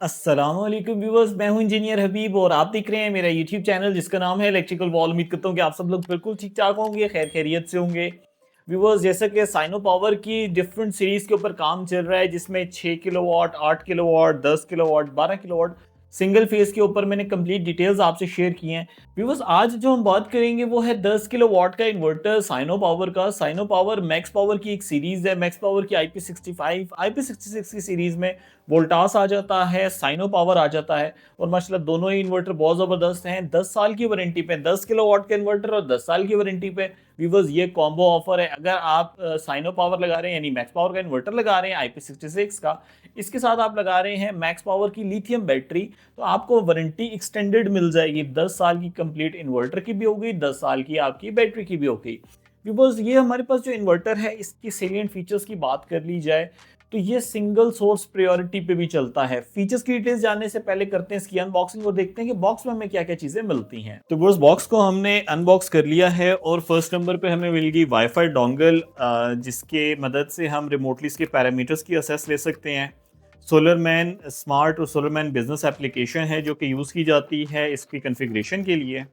अस्सलाम वालेकुम व्यूअर्स, मैं हूं इंजीनियर हबीब और आप देख रहे हैं मेरा यूट्यूब चैनल जिसका नाम है इलेक्ट्रिकल वॉल। उम्मीद करता हूं कि आप सब लोग बिल्कुल ठीक ठाक होंगे, खैर खैरियत से होंगे। व्यूअर्स, जैसा कि साइनो पावर की डिफरेंट सीरीज के ऊपर काम चल रहा है जिसमें 6 kilowatt, 8 kilowatt, 10 kilowatt, 12 kilowatt single phase के ऊपर मैंने कंप्लीट डिटेल्स आपसे शेयर की हैं। व्यूअर्स, आज जो हम बात करेंगे वो है 10 किलोवाट का इन्वर्टर साइनो पावर का। साइनो पावर मैक्स पावर की एक सीरीज है। मैक्स पावर की IP65, IP66 की सीरीज में वोल्टास आ जाता है, साइनो पावर आ जाता है। और माशाल्लाह दोनों ही इन्वर्टर बहुत ज़बरदस्त हैं। 10 साल की वारंटी पे 10 किलोवाट का इन्वर्टर और 10 साल की वारंटी पे व्यूवर्स ये कॉम्बो ऑफर है। अगर आप साइनो पावर लगा रहे हैं यानी मैक्स पावर का इन्वर्टर लगा रहे हैं IP66 का, इसके साथ आप लगा रहे हैं मैक्स पावर की लिथियम बैटरी, तो आपको वारंटी एक्सटेंडेड मिल जाएगी। 10 साल की कंप्लीट इन्वर्टर की भी होगी, 10 साल की आपकी बैटरी की भी होगी। बिकॉज ये हमारे पास जो इन्वर्टर है इसकी सेलिएंट फीचर्स की बात कर ली जाए तो ये सिंगल सोर्स प्रायोरिटी पे भी चलता है। फीचर्स की डिटेल्स जानने से पहले करते हैं इसकी अनबॉक्सिंग और देखते हैं कि बॉक्स में हमें क्या क्या चीजें मिलती हैं। तो बस बॉक्स को हमने अनबॉक्स कर लिया है और फर्स्ट नंबर पे हमें मिल गई वाईफाई डोंगल, जिसके मदद से हम रिमोटली इसके पैरामीटर्स की असेस ले सकते हैं। सोलरमैन स्मार्ट और सोलरमैन बिजनेस एप्लीकेशन है जो कि यूज़ की जाती है इसकी कन्फिग्रेशन के लिए।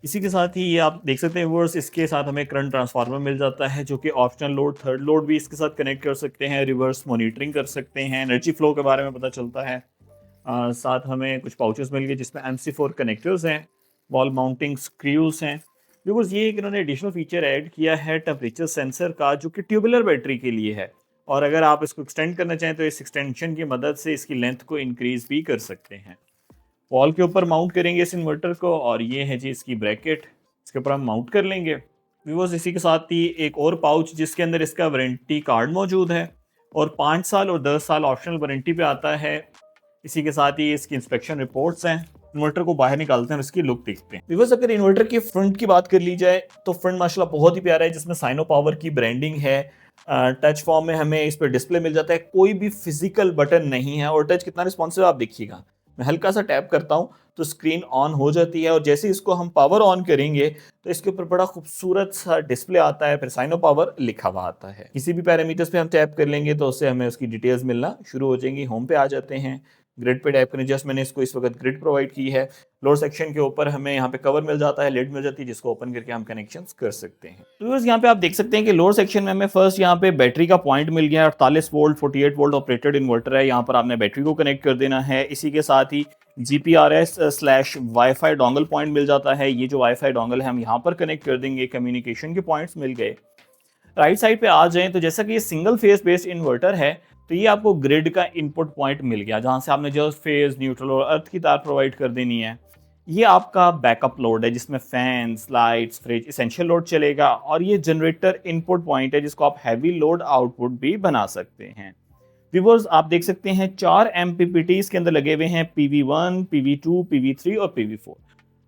इसी के साथ ही ये आप देख सकते हैं व्यूअर्स, इसके साथ हमें करंट ट्रांसफार्मर मिल जाता है जो कि ऑप्शनल लोड, थर्ड लोड भी इसके साथ कनेक्ट कर सकते हैं, रिवर्स मॉनिटरिंग कर सकते हैं, एनर्जी फ्लो के बारे में पता चलता है। साथ हमें कुछ पाउचेस मिल गए जिसमें MC4 कनेक्टर्स हैं, वॉल माउंटिंग स्क्रूज हैं। व्यूअर्स, ये एक इन्होंने एडिशनल फीचर ऐड किया है टेम्परेचर सेंसर का जो कि ट्यूबुलर बैटरी के लिए है। और अगर आप इसको एक्सटेंड करना चाहें तो इस एक्सटेंशन की मदद से इसकी लेंथ को इंक्रीज भी कर सकते हैं। वॉल के ऊपर माउंट करेंगे इस इन्वर्टर को और ये है जी इसकी ब्रैकेट, इसके ऊपर हम माउंट कर लेंगे। व्यूअर्स, इसी के साथ ही एक और पाउच जिसके अंदर इसका वारंटी कार्ड मौजूद है और 5 साल और 10 साल ऑप्शनल वारंटी पे आता है। इसी के साथ ही इसकी इंस्पेक्शन रिपोर्ट्स हैं। इन्वर्टर को बाहर निकालते हैं और इसकी लुक देखते हैं। व्यूअर्स, अगर इन्वर्टर की फ्रंट की बात कर ली जाए तो फ्रंट माशाल्लाह बहुत ही प्यारा है जिसमें साइनो पावर की ब्रांडिंग है। टच फॉर्म में हमें इस पर डिस्प्ले मिल जाता है, कोई भी फिजिकल बटन नहीं है। और टच कितना रिस्पॉन्सिव आप देखिएगा, मैं हल्का सा टैप करता हूँ तो स्क्रीन ऑन हो जाती है और जैसे इसको हम पावर ऑन करेंगे तो इसके ऊपर बड़ा खूबसूरत सा डिस्प्ले आता है, फिर साइनो पावर लिखा हुआ आता है। किसी भी पैरामीटर्स पे हम टैप कर लेंगे तो उससे हमें उसकी डिटेल्स मिलना शुरू हो जाएंगी। होम पे आ जाते हैं, ग्रिड पे टैप करें, जस्ट मैंने इसको इस वक्त ग्रिड प्रोवाइड की है। लोअर सेक्शन के ऊपर हमें यहाँ पे कवर मिल जाता है, लिड मिल जाती है जिसको ओपन करके हम कनेक्शन कर सकते हैं। तो यहाँ पे आप देख सकते हैं कि लोअर सेक्शन में हमें फर्स्ट यहाँ पे बैटरी का पॉइंट मिल गया। 48 वोल्ट 48 वोल्ट ऑपरेटेड इन्वर्टर है, यहाँ पर आपने बैटरी को कनेक्ट कर देना है। इसी के साथ ही GPRS/वाईफाई डोंगल पॉइंट मिल जाता है। ये जो वाईफाई डोंगल है हम यहाँ पर कनेक्ट कर देंगे, कम्युनिकेशन के पॉइंट्स मिल गए। राइट साइड पे आ जाएं तो जैसा कि ये सिंगल फेज बेस्ड इन्वर्टर है तो ये आपको ग्रिड का इनपुट पॉइंट मिल गया जहां से आपने जस्ट फेज, न्यूट्रल और अर्थ की तार प्रोवाइड कर देनी है। ये आपका बैकअप लोड है जिसमें fans, lights, fridge, essential load चलेगा। और ये जनरेटर इनपुट पॉइंट है जिसको आप हैवी लोड आउटपुट भी बना सकते हैं। व्यूअर्स, आप देख सकते हैं 4 MPPT इसके अंदर लगे हुए हैं, PV1, PV2, PV3 और PV4।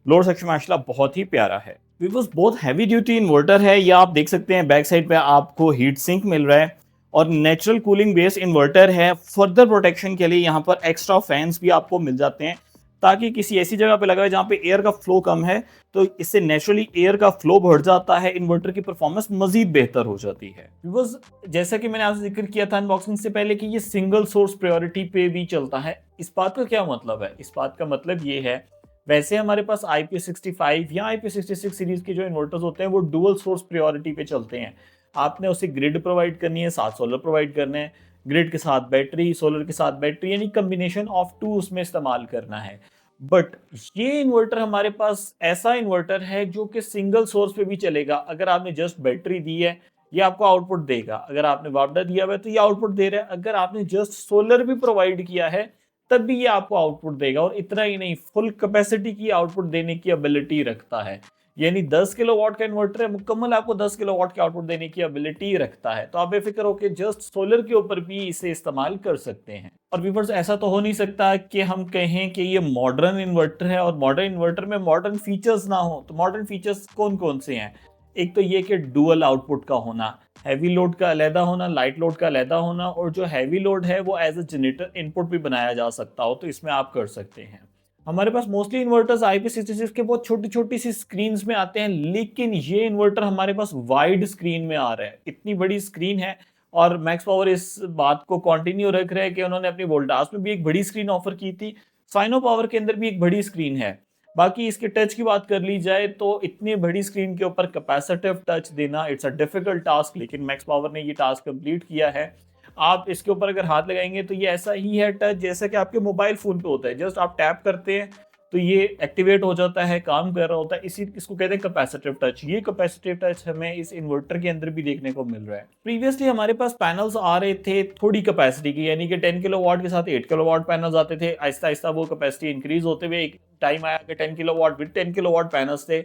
लोअर सेक्शन माशाल्लाह बहुत ही प्यारा है। व्यूअर्स, बहुत हैवी ड्यूटी इन्वर्टर है। ये आप देख सकते हैं बैक साइड पे आपको हीट सिंक मिल रहा है और नेचुरल कूलिंग बेस्ड इन्वर्टर है। फर्दर प्रोटेक्शन के लिए यहाँ पर एक्स्ट्रा फैंस भी आपको मिल जाते हैं ताकि किसी ऐसी जगह पे लगा है जहाँ पे एयर का फ्लो कम है तो इससे नेचुरली एयर का फ्लो बढ़ जाता है, इन्वर्टर की परफॉर्मेंस मजीद बेहतर हो जाती है। बिकॉज जैसा कि मैंने आपसे जिक्र किया था अनबॉक्सिंग से पहले कि ये सिंगल सोर्स प्रायोरिटी पे भी चलता है। इस बात का क्या मतलब है? इस बात का मतलब ये है, वैसे हमारे पास IP65 या IP66 सीरीज के जो इन्वर्टर्स होते हैं वो डुअल सोर्स प्रायोरिटी पे चलते हैं। आपने उसे ग्रिड प्रोवाइड करनी है, साथ सोलर प्रोवाइड करने हैं, ग्रिड के साथ बैटरी, सोलर के साथ बैटरी, यानी कम्बिनेशन ऑफ टू उसमें इस्तेमाल करना है। बट ये इन्वर्टर हमारे पास ऐसा इन्वर्टर है जो कि सिंगल सोर्स पे भी चलेगा। अगर आपने जस्ट बैटरी दी है ये आपको आउटपुट देगा, अगर आपने वापडा दिया हुआ है तो ये आउटपुट दे रहा है, अगर आपने जस्ट सोलर भी प्रोवाइड किया है तब भी ये आपको आउटपुट देगा। और इतना ही नहीं, फुल कैपेसिटी की आउटपुट देने की एबिलिटी रखता है। यानी 10 किलोवाट का इन्वर्टर है, मुकम्मल आपको 10 किलोवाट की आउटपुट देने की एबिलिटी रखता है। तो आप बेफिक्र होकर जस्ट सोलर के ऊपर भी इसे इस्तेमाल कर सकते हैं। और व्यूअर्स, ऐसा तो हो नहीं सकता कि हम कहें कि ये मॉडर्न इन्वर्टर है और मॉडर्न इन्वर्टर में मॉडर्न फीचर्स ना हो। तो मॉडर्न फीचर्स कौन कौन से हैं? एक तो ये कि डुअल आउटपुट का होना, हैवी लोड का अलहदा होना, लाइट लोड का अलहदा होना, और जो हैवी लोड है वो एज अ जनरेटर इनपुट भी बनाया जा सकता हो तो इसमें आप कर सकते हैं। हमारे पास मोस्टली इन्वर्टर्स IP66 के बहुत छोटी छोटी सी स्क्रीन में आते हैं, लेकिन ये इन्वर्टर हमारे पास वाइड स्क्रीन में आ रहा है। इतनी बड़ी स्क्रीन है, और मैक्स पावर इस बात को कंटिन्यू रख रहा है कि उन्होंने अपनी वोल्टास में भी एक बड़ी स्क्रीन ऑफर की थी, साइनो पावर के अंदर भी एक बड़ी स्क्रीन है। बाकी इसके टच की बात कर ली जाए तो इतनी बड़ी स्क्रीन के ऊपर कैपेसिटिव टच देना इट्स अ डिफिकल्ट टास्क, लेकिन मैक्स पावर ने ये टास्क कंप्लीट किया है। आप इसके ऊपर अगर हाथ लगाएंगे तो ये ऐसा ही है टच जैसा कि आपके मोबाइल फोन पे होता है, जस्ट आप टैप करते हैं तो ये एक्टिवेट हो जाता है, काम कर रहा होता है। इसी इसको कहते हैं कैपेसिटिव टच। ये कैपेसिटिव टच हमें इस इन्वर्टर के अंदर भी देखने को मिल रहा है। प्रीवियसली हमारे पास पैनल्स आ रहे थे थोड़ी कैपेसिटी की, यानी कि 10 किलोवाट के साथ 8 किलोवाट पैनल्स आते थे। आहिस्ता आहिस्ता वो कैपेसिटी इंक्रीज होते हुए एक टाइम आया कि 10 किलोवाट विद 10 किलोवाट पैनल्स थे।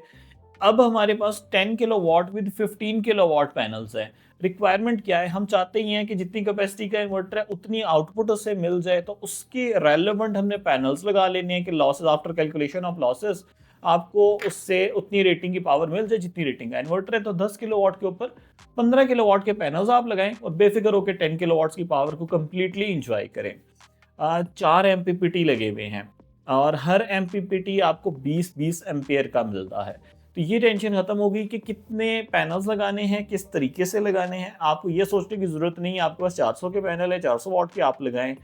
अब हमारे पास 10 किलोवाट विद 15 किलोवाट पैनल्स है। रिक्वायरमेंट क्या है, हम चाहते ही हैं कि जितनी कैपेसिटी का इन्वर्टर है उतनी आउटपुट उससे मिल जाए, तो उसके रेलेवेंट हमने पैनल्स लगा लेने हैं कि losses after calculation of losses आपको उससे उतनी रेटिंग की पावर मिल जाए जितनी रेटिंग का इन्वर्टर है। तो 10 किलोवाट के ऊपर 15 किलोवाट के पैनल्स आप लगाएं और बेफिक्र होकर 10 किलोवाट्स की पावर को कंप्लीटली इंजॉय करें। 4 एमपीपीटी लगे हुए हैं और हर एमपीपीटी आपको 20-20 एम्पियर का मिलता है। तो ये टेंशन खत्म हो गई कि कितने पैनल्स लगाने हैं, किस तरीके से लगाने हैं। आपको ये सोचने की जरूरत नहीं है आपके पास 400 के पैनल है, 400 वाट के आप लगाएं,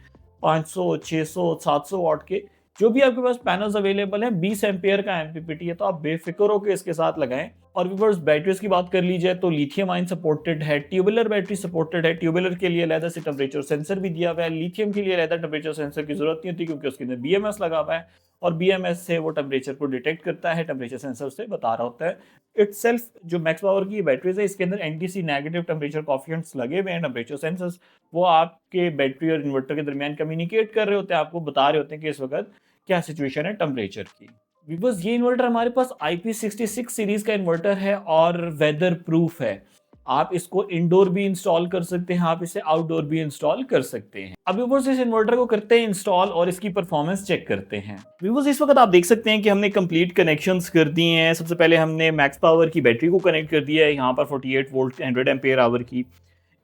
500, 600, 700 वाट के जो भी आपके पास पैनल्स अवेलेबल हैं, 20 एम्पियर का एमपीपीटी है तो आप बेफिक्र होकर इसके साथ लगाएं। और व्यूअर्स बैटरीज की बात कर ली जाए तो लिथियम आयन सपोर्टेड है, ट्यूबुलर बैटरी सपोर्टेड है। ट्यूबुलर के लिए अलग से टेम्परेचर सेंसर भी दिया हुआ है, लिथियम के लिए अलग टेम्परेचर सेंसर की जरूरत नहीं होती क्योंकि उसके अंदर बीएमएस लगा हुआ है और बीएमएस से वो टेम्परेचर को डिटेक्ट करता है, टेम्परेचर सेंसर से बता रहा होता है। इटसेल्फ जो मैक्स पावर की बैटरीज है इसके अंदर एनटीसी नेगेटिव टेम्परेचर कोफिशिएंट्स लगे हुए हैं, टेम्परेचर सेंसर्स वो आपके बैटरी और इन्वर्टर के दरमियान कम्युनिकेट कर रहे होते हैं, आपको बता रहे होते हैं कि इस वक्त क्या सिचुएशन है टेम्परेचर की। बिकॉज ये इन्वर्टर हमारे पास IP66 सीरीज का इन्वर्टर है और वेदर प्रूफ है। आप इसको इंडोर भी इंस्टॉल कर सकते हैं, आप इसे आउटडोर भी इंस्टॉल कर सकते हैं। अब व्यूअर्स इस इन्वर्टर को करते हैं इंस्टॉल और इसकी परफॉर्मेंस चेक करते हैं। व्यूअर्स इस वक्त आप देख सकते हैं कि हमने कंप्लीट कनेक्शंस कर दिए हैं। सबसे पहले हमने मैक्स पावर की बैटरी को कनेक्ट कर दिया है यहाँ पर 48 वोल्ट 100 एम्पियर आवर की।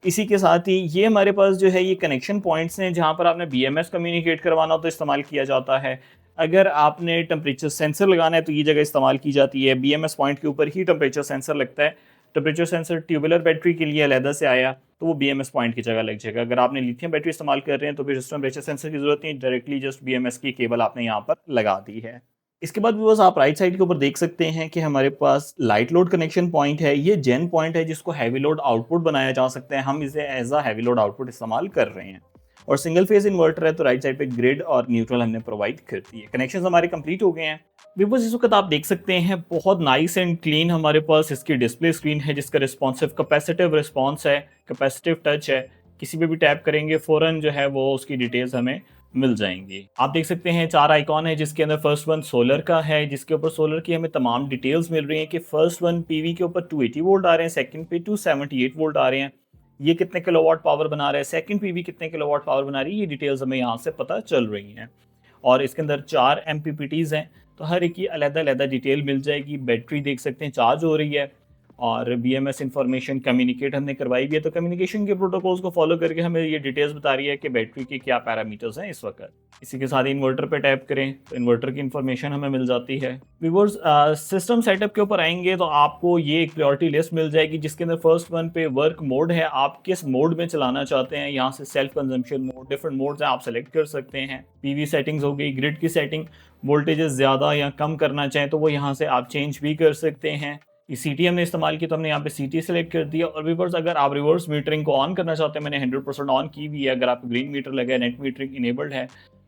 इसी के साथ ही ये हमारे पास जो है ये कनेक्शन पॉइंट्स हैं जहाँ पर आपने बीएमएस कम्युनिकेट करवाना हो तो इस्तेमाल किया जाता है। अगर आपने टेम्परेचर सेंसर लगाना है तो ये जगह इस्तेमाल की जाती है। बीएमएस पॉइंट के ऊपर ही टेम्परेचर सेंसर लगता है। टेम्परेचर सेंसर ट्यूबुलर बैटरी के लिए अलहदा से आया तो वो बीएमएस पॉइंट की जगह लग जाएगा। अगर आपने लिथियम बैटरी इस्तेमाल कर रहे हैं तो फिर टेम्परेचर सेंसर की जरूरत नहीं, डायरेक्टली जस्ट बीएमएस की केबल आपने यहाँ पर लगा दी है। इसके बाद व्यूअर्स आप राइट साइड के ऊपर देख सकते हैं कि हमारे पास लाइट लोड कनेक्शन पॉइंट है। ये जेन पॉइंट है जिसको हैवी लोड आउटपुट बनाया जा सकता है। हम इसे as a heavy load output इस्तेमाल कर रहे हैं और सिंगल फेज इन्वर्टर है तो राइट साइड पे ग्रिड और न्यूट्रल हमने प्रोवाइड कर दी है। कनेक्शंस हमारे कंप्लीट हो गए हैं। व्यूअर्स इस वक्त आप देख सकते हैं बहुत नाइस एंड क्लीन हमारे पास इसकी डिस्प्ले स्क्रीन है जिसका रिस्पॉन्सिव कैपेसिटिव रिस्पॉन्स है, कैपेसिटिव टच है। किसी पे भी टैप करेंगे फौरन जो है वो उसकी डिटेल्स हमें मिल जाएंगी। आप देख सकते हैं 4 आइकॉन है जिसके अंदर फर्स्ट वन सोलर का है जिसके ऊपर सोलर की हमें तमाम डिटेल्स मिल रही हैं कि फर्स्ट वन पीवी के ऊपर 280 वोल्ट आ रहे हैं, सेकंड पे 278 वोल्ट आ रहे हैं। ये कितने किलोवाट पावर बना रहा है, सेकंड पीवी कितने किलोवाट पावर बना रही है, ये डिटेल्स हमें यहाँ से पता चल रही हैं। और इसके अंदर 4 एमपीपीटीज हैं तो हर एक की अलग-अलग डिटेल मिल जाएगी। बैटरी देख सकते हैं चार्ज हो रही है और बीएमएस इंफॉर्मेशन कम्युनिकेट हमने करवाई भी है तो कम्युनिकेशन के प्रोटोकॉल्स को फॉलो करके हमें ये डिटेल्स बता रही है कि बैटरी के क्या पैरामीटर्स हैं इस वक्त। इसी के साथ इन्वर्टर पे टैप करें तो इन्वर्टर की इन्फॉर्मेशन हमें मिल जाती है। व्यूअर्स सिस्टम सेटअप के ऊपर आएंगे तो आपको ये एक प्रायोरिटी लिस्ट मिल जाएगी जिसके अंदर फर्स्ट वन पे वर्क मोड है, आप किस मोड में चलाना चाहते हैं। यहाँ से self consumption mode, different modes हैं, आप सेलेक्ट कर सकते हैं। पीवी सेटिंग्स हो गई, ग्रिड की सेटिंग, वोल्टेजेस ज़्यादा या कम करना चाहें तो वो यहाँ से आप चेंज भी कर सकते हैं। सीटी हमने इस्तेमाल की तो हमने यहाँ पे सीटी सेलेक्ट कर दिया। और व्यूअर्स अगर आप रिवर्स मीटरिंग को ऑन करना चाहते हैं, मैंने 100% ऑन की हुई है। अगर आप ग्रीन मीटर लगा है, नेट मीटरिंग इनेबल्ड है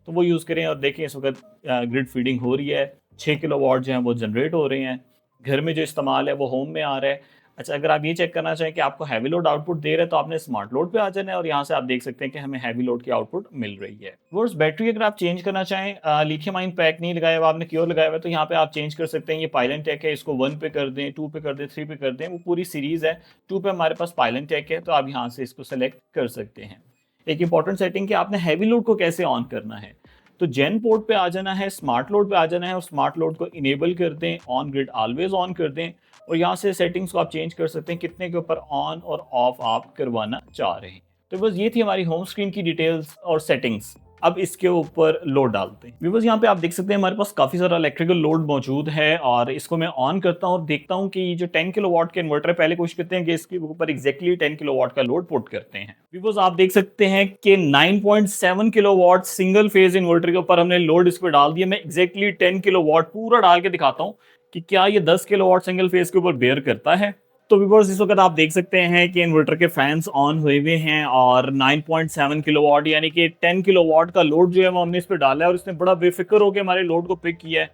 तो वो यूज़ करें। और देखें इस वक्त ग्रिड फीडिंग हो रही है, 6 किलोवाट जो है वो जनरेट हो रहे हैं। घर में जो इस्तेमाल है वो होम में आ रहा है। अच्छा, अगर आप ये चेक करना चाहें कि आपको हैवी लोड आउटपुट दे रहा है तो आपने स्मार्ट लोड पे आ जाना है और यहाँ से आप देख सकते हैं कि हमें हैवी लोड की आउटपुट मिल रही है। व्यूअर्स बैटरी अगर आप चेंज करना चाहें, लिथियम आयन पैक नहीं लगाया हुआ आपने, क्योर लगाया हुआ है, तो यहाँ पे आप चेंज कर सकते हैं। ये पायलन टैक है, इसको 1 पे कर दें, 2 पे कर दें, 3 पे कर दें, वो पूरी सीरीज है। 2 पे हमारे पास पायलन टैक है तो आप यहाँ से इसको सेलेक्ट कर सकते हैं। एक इंपॉर्टेंट सेटिंग कि आपने हैवी लोड को कैसे ऑन करना है, तो जेन पोर्ट पे आ जाना है, स्मार्ट लोड पे आ जाना है और स्मार्ट लोड को इनेबल कर दें, ऑन ग्रिड ऑलवेज ऑन कर दें। और यहाँ से सेटिंग्स को आप चेंज कर सकते हैं कितने के ऊपर ऑन और ऑफ आप करवाना चाह रहे हैं। तो बस ये थी हमारी होम स्क्रीन की डिटेल्स और सेटिंग्स। अब इसके ऊपर लोड डालते हैं। व्यूअर्स यहाँ पे आप देख सकते हैं हमारे पास काफी सारा इलेक्ट्रिकल लोड मौजूद है और इसको मैं ऑन करता हूँ और देखता हूँ कि ये जो 10 किलोवाट के इन्वर्टर है, पहले कोशिश करते हैं कि इसके ऊपर एग्जैक्टली 10 किलोवाट का लोड पुट करते हैं। व्यूअर्स आप देख सकते हैं कि 9.7 किलोवाट सिंगल फेज इन्वर्टर के ऊपर हमने लोड इस पर डाल दिया। मैं एग्जैक्टली 10 किलोवाट पूरा डाल के दिखाता हूँ कि क्या ये 10 किलोवाट सिंगल फेज के ऊपर बेयर करता है। तो व्यूअर्स इस वक्त आप देख सकते हैं कि इन्वर्टर के फैंस ऑन हुए हुए हैं और 9.7 किलोवाट यानी कि 10 किलोवाट का लोड जो है वो हमने इस पर डाला है और इसने बड़ा बेफिक्र होकर हमारे लोड को पिक किया है।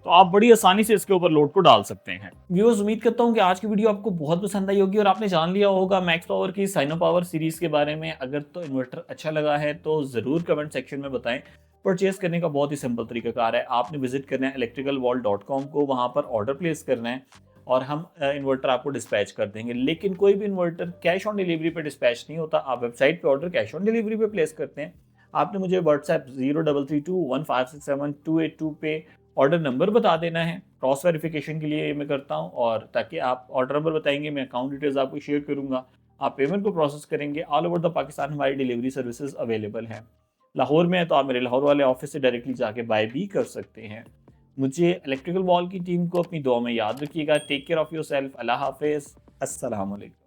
तो आप बड़ी आसानी से इसके ऊपर लोड को डाल सकते हैं। व्यूअर्स उम्मीद करता हूं कि आज की वीडियो आपको बहुत पसंद आई होगी और आपने जान लिया होगा मैक्स पावर की साइनो पावर सीरीज के बारे में। अगर तो इन्वर्टर अच्छा लगा है तो जरूर कमेंट सेक्शन में बताएं। परचेज करने का बहुत ही सिंपल तरीकाकार है, आपने विजिट करना है electricalwall.com को, वहां पर ऑर्डर प्लेस करना है और हम इन्वर्टर आपको डिस्पैच कर देंगे। लेकिन कोई भी इन्वर्टर कैश ऑन डिलीवरी पे डिस्पैच नहीं होता, आप वेबसाइट पे ऑर्डर कैश ऑन डिलीवरी पे प्लेस करते हैं। आपने मुझे व्हाट्सएप 033215672882 पे ऑर्डर नंबर बता देना है, क्रॉस वेरिफिकेशन के लिए मैं करता हूँ, और ताकि आप ऑर्डर नंबर बताएंगे मैं अकाउंट डिटेल्स आपको शेयर करूंगा, आप पेमेंट को प्रोसेस करेंगे। ऑल ओवर द पाकिस्तान हमारी डिलीवरी सर्विसेज अवेलेबल हैं। लाहौर में है तो आप मेरे लाहौर वाले ऑफिस से डायरेक्टली जाके बाय भी कर सकते हैं। मुझे इलेक्ट्रिकल वॉल की टीम को अपनी दुआ में याद रखिएगा। Take care of yourself. अल्लाह हाफिज़। अस्सलाम वालेकुम।